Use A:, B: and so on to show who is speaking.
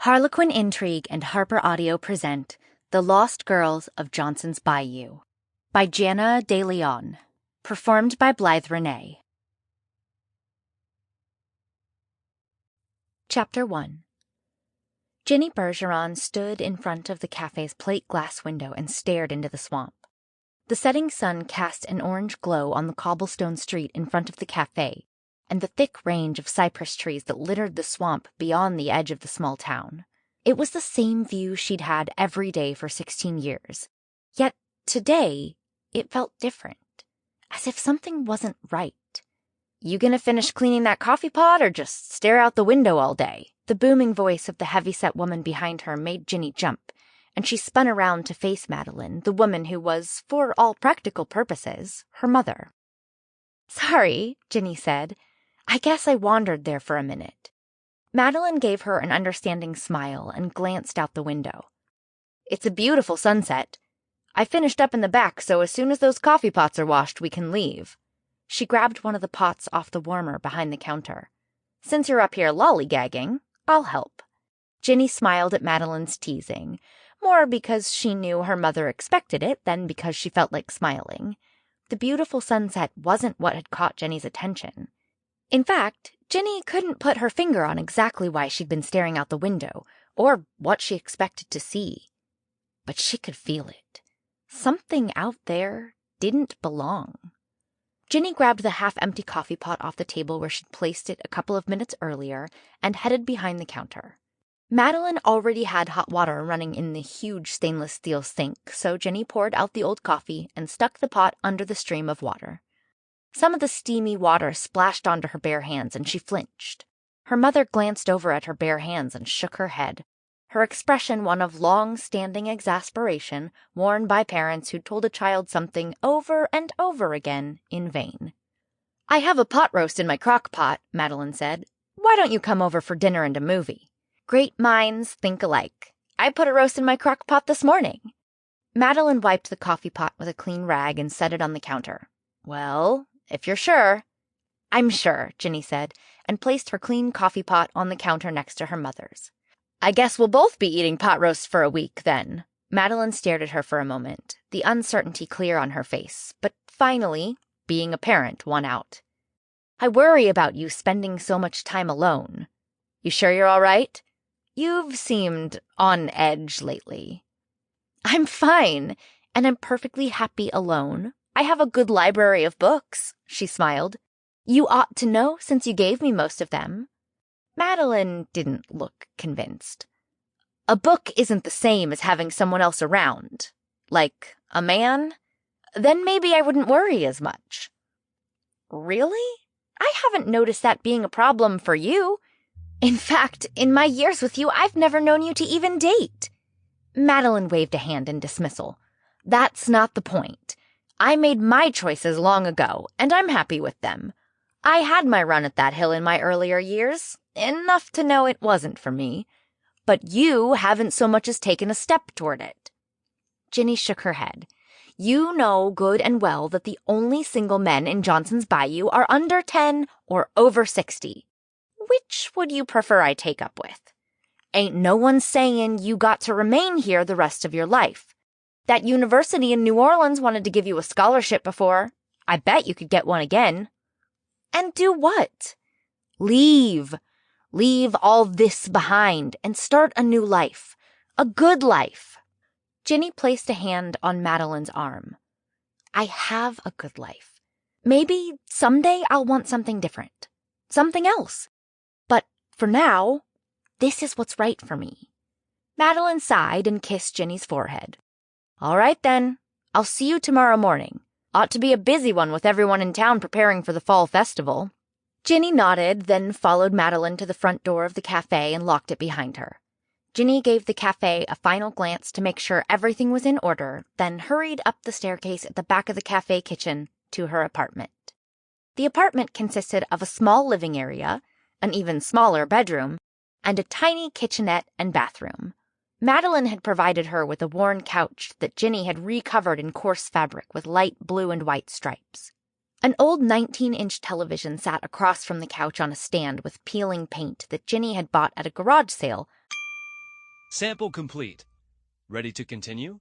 A: Harlequin Intrigue and HarperAudio present The Lost Girls of Johnson's Bayou by Jana Deleon, performed by Blythe Renay. Chapter 1. Ginny Bergeron stood in front of the cafe's plate glass window and stared into the swamp. The setting sun cast an orange glow on the cobblestone street in front of the cafe and the thick range of cypress trees that littered the swamp beyond the edge of the small town. It was the same view she'd had every day for 16 years. Yet today, it felt different, as if something wasn't right. "You gonna finish cleaning that coffee pot or just stare out the window all day?" The booming voice of the heavy-set woman behind her made Ginny jump, and she spun around to face Madeline, the woman who was, for all practical purposes, her mother. "Sorry," Ginny said. "I guess I wandered there for a minute." Madeline gave her an understanding smile and glanced out the window. "It's a beautiful sunset. I finished up in the back, so as soon as those coffee pots are washed, we can leave." She grabbed one of the pots off the warmer behind the counter. "Since you're up here lollygagging, I'll help." Ginny smiled at Madeline's teasing, more because she knew her mother expected it than because she felt like smiling. The beautiful sunset wasn't what had caught Jenny's attention. In fact, Ginny couldn't put her finger on exactly why she'd been staring out the window, or what she expected to see. But she could feel it. Something out there didn't belong. Ginny grabbed the half-empty coffee pot off the table where she'd placed it a couple of minutes earlier and headed behind the counter. Madeline already had hot water running in the huge stainless steel sink, so Ginny poured out the old coffee and stuck the pot under the stream of water. Some of the steamy water splashed onto her bare hands, and she flinched. Her mother glanced over at her bare hands and shook her head, her expression one of long-standing exasperation worn by parents who'd told a child something over and over again in vain. "I have a pot roast in my crock pot," Madeline said. "Why don't you come over for dinner and a movie?" Great minds think alike. "I put a roast in my crock pot this morning." Madeline wiped the coffee pot with a clean rag and set it on the counter. "Well, if you're sure." "I'm sure," Ginny said, and placed her clean coffee pot on the counter next to her mother's. "I guess we'll both be eating pot roasts for a week, then." Madeline stared at her for a moment, the uncertainty clear on her face, but finally, being a parent, won out. "I worry about you spending so much time alone. You sure you're all right? You've seemed on edge lately." "I'm fine, and I'm perfectly happy alone. I have a good library of books," she smiled. "You ought to know since you gave me most of them." Madeline didn't look convinced. "A book isn't the same as having someone else around. Like a man? Then maybe I wouldn't worry as much." "Really? I haven't noticed that being a problem for you. In fact, in my years with you, I've never known you to even date." Madeline waved a hand in dismissal. "That's not the point. I made my choices long ago, and I'm happy with them. I had my run at that hill in my earlier years, enough to know it wasn't for me. But you haven't so much as taken a step toward it." Ginny shook her head. "You know good and well that the only single men in Johnson's Bayou are under 10 or over 60. Which would you prefer I take up with? Ain't no one saying you got to remain here the rest of your life. That university in New Orleans wanted to give you a scholarship before. I bet you could get one again." "And do what?" "Leave. Leave all this behind and start a new life. A good life." Ginny placed a hand on Madeline's arm. "I have a good life. Maybe someday I'll want something different. Something else. But for now, this is what's right for me." Madeline sighed and kissed Ginny's forehead. "All right, then. I'll see you tomorrow morning. Ought to be a busy one with everyone in town preparing for the fall festival." Ginny nodded, then followed Madeline to the front door of the cafe and locked it behind her. Ginny gave the cafe a final glance to make sure everything was in order, then hurried up the staircase at the back of the cafe kitchen to her apartment. The apartment consisted of a small living area, an even smaller bedroom, and a tiny kitchenette and bathroom. Madeline had provided her with a worn couch that Ginny had recovered in coarse fabric with light blue and white stripes. An old 19-inch television sat across from the couch on a stand with peeling paint that Ginny had bought at a garage sale
B: Sample complete. Ready to continue?